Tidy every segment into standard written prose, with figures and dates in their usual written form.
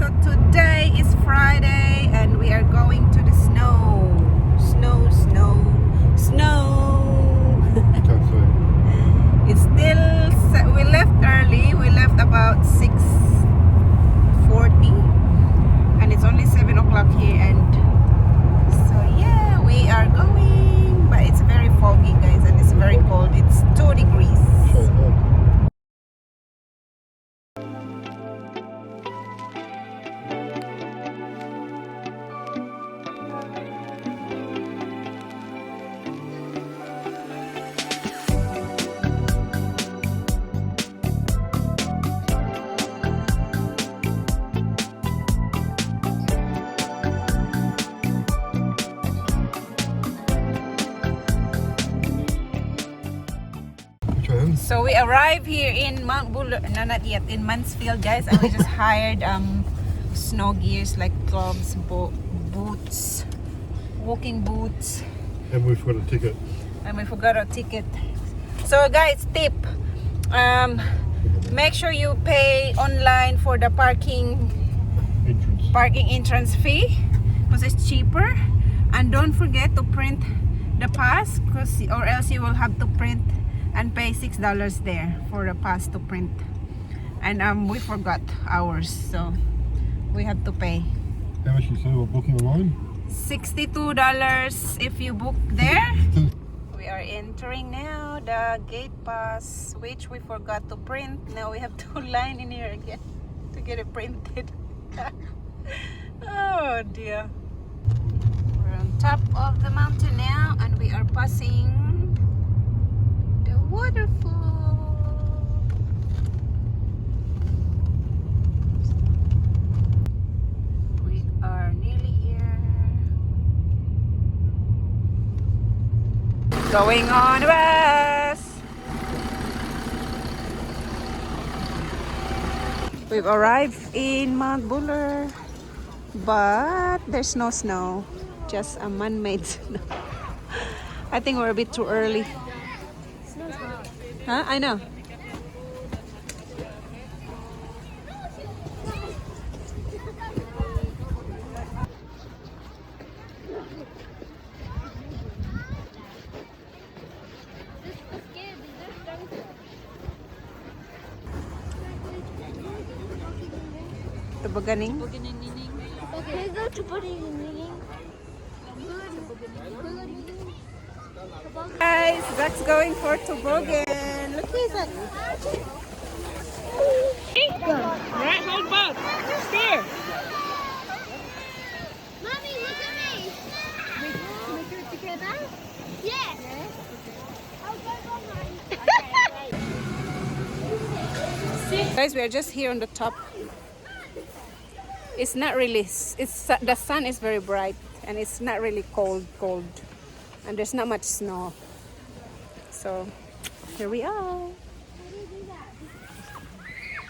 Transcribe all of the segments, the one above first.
So today is Friday and we are going to the snow. Snow. It's still, we left early. We left about 6:40 and it's only 7 o'clock here, and so yeah, we are going, but it's very foggy, guys, and it's very cold. It's 2 degrees. So we arrived here in Mount Buller, no, not yet, in Mansfield, guys, and we just hired snow gears like gloves, boots, walking boots. And we forgot a ticket. And we forgot our ticket. So guys, tip, make sure you pay online for the parking entrance fee because it's cheaper, and don't forget to print the pass, or else you will have to print and pay $6 there for the pass to print. And we forgot ours, so we have to pay. How much you say we're booking online? $62 if you book there. We are entering now the gate pass, which we forgot to print. Now we have to line in here again to get it printed. Oh dear. We're on top of the mountain now and we are passing the waterfall. We are nearly here. Going on a bus. We've arrived in Mount Buller, but there's no snow, just a man-made snow. I think we're a bit too early. Huh? I know. Tobogganing. Okay, go to Guys, Zach's going for toboggan. Look at Zach. Right, hold both. Steer. Mommy, look at me. We do it together? Yes. I'll go behind. Guys, we are just here on the top. It's not really, the sun is very bright and it's not really cold, and there's not much snow. So here we are.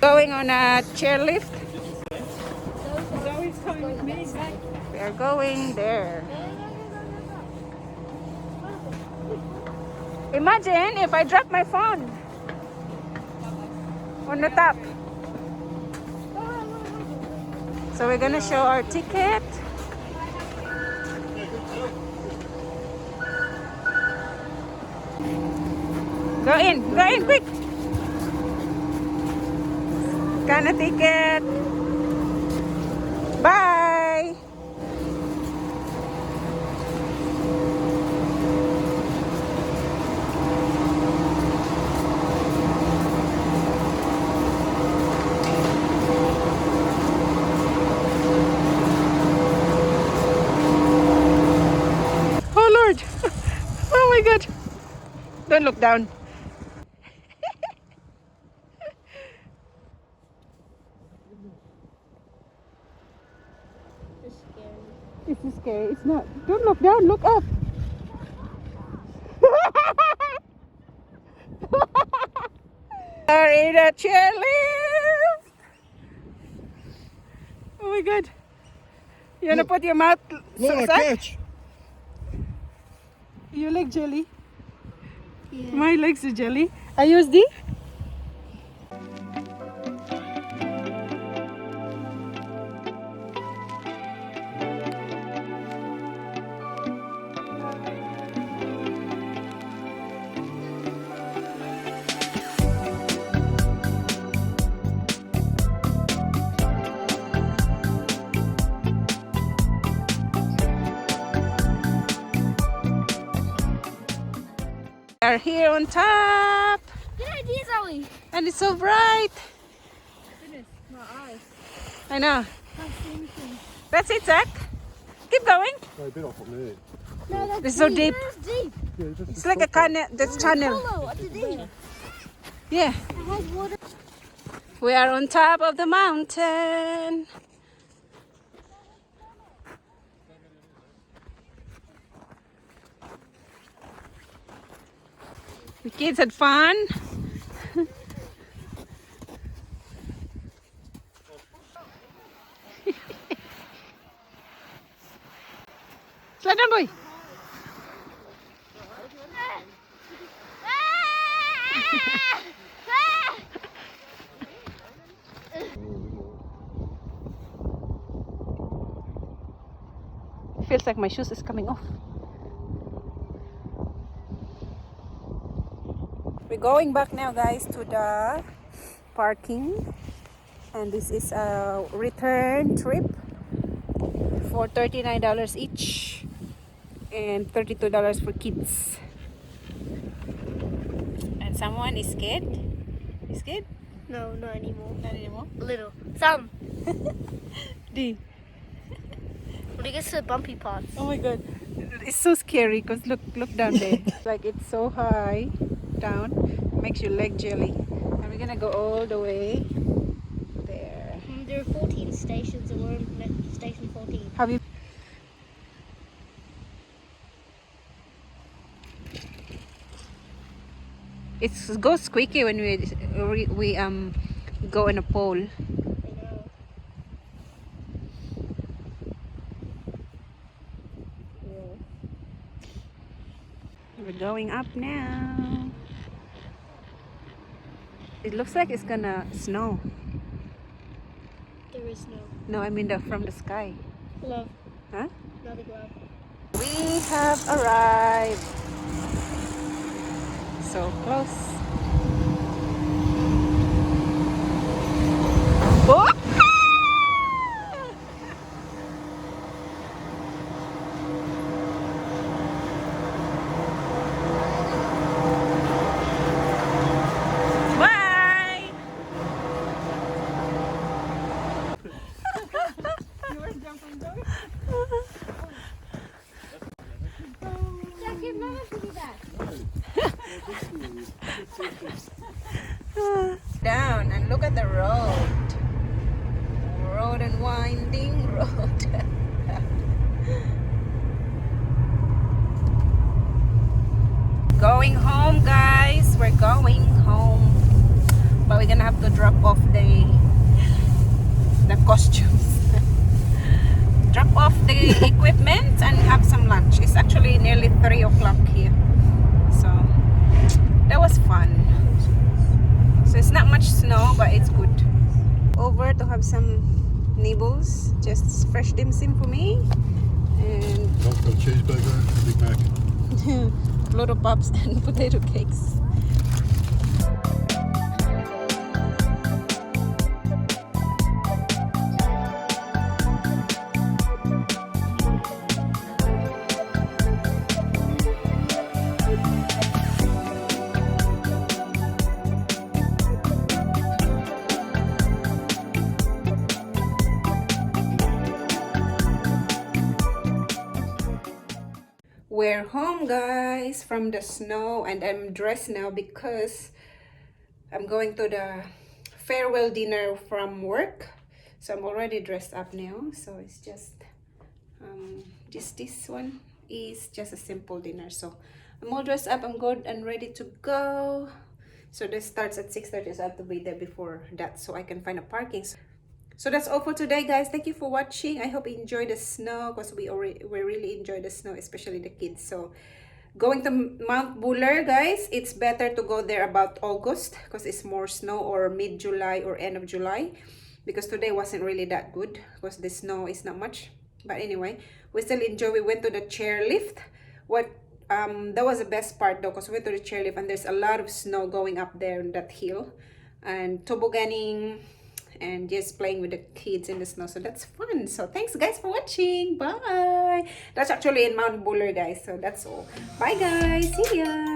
Going on a chairlift. Zoe's coming with me. We are going there. Imagine if I drop my phone on the top. So we're gonna show our ticket. Go in, quick. Scan a ticket. Bye. Oh Lord. Oh my God. Don't look down. It's scary. It's not. Don't look down. Look up. Are in a chairlift. Oh my God. You wanna put your mouth? Look, catch. You like jelly? Yeah. My legs are jelly. I use the. Are here on top, Good idea, Zoe. and it's so bright. Goodness, my eyes. I know. Can't see anything. That's it, Zach. Keep going. No, a bit off on there. No, that's It's so deep. That's deep. Yeah, just It's like a channel. That's channel. Hollow underneath. Yeah. It has water. We are on top of the mountain. The kids had fun. Slide down, boy. Feels like my shoes is coming off. We're going back now, guys, to the parking, and this is a return trip for $39 each and $32 for kids. And someone is scared. You scared? No, not anymore. Not anymore. A little. Some. D. When it gets to the bumpy parts. Oh my god, it's so scary because look down there. Like it's so high down, makes your leg jelly. And we're gonna go all the way there. There are 14 stations and we're in station 14. Have you? It goes squeaky when we go in a pole. I know. We're going up now. It looks like it's gonna snow. There is no. No, I mean from the sky. Love. Huh? Another grab. We have arrived. So close. Oh! Bye! Jackie, Mama should be back. Down and look at the road. Road and winding road. Going home, guys. We're going home. But we're gonna have to drop off the costumes. Drop off the equipment and have some lunch. It's actually nearly 3 o'clock here. So that was fun. So it's not much snow, but it's good. Over to have some nibbles, just fresh dim sum for me, and I've got a cheeseburger, Big Mac. Lotto Pops and potato cakes. We're home, guys, from the snow, and I'm dressed now because I'm going to the farewell dinner from work. So I'm already dressed up now. So it's just this one is just a simple dinner. So I'm all dressed up, I'm good and ready to go. So this starts at 6:30, so I have to be there before that so I can find a parking. So that's all for today, guys. Thank you for watching. I hope you enjoyed the snow because we really enjoy the snow, especially the kids. So going to Mount Buller, guys, it's better to go there about August because it's more snow, or mid-July or end of July, because today wasn't really that good because the snow is not much. But anyway, we still enjoy. We went to the chairlift. That was the best part though, because we went to the chairlift and there's a lot of snow going up there on that hill, and tobogganing and just playing with the kids in the snow. So that's fun. So thanks, guys, for watching. Bye. That's actually in Mount Buller, guys. So that's all. Bye, guys. See ya.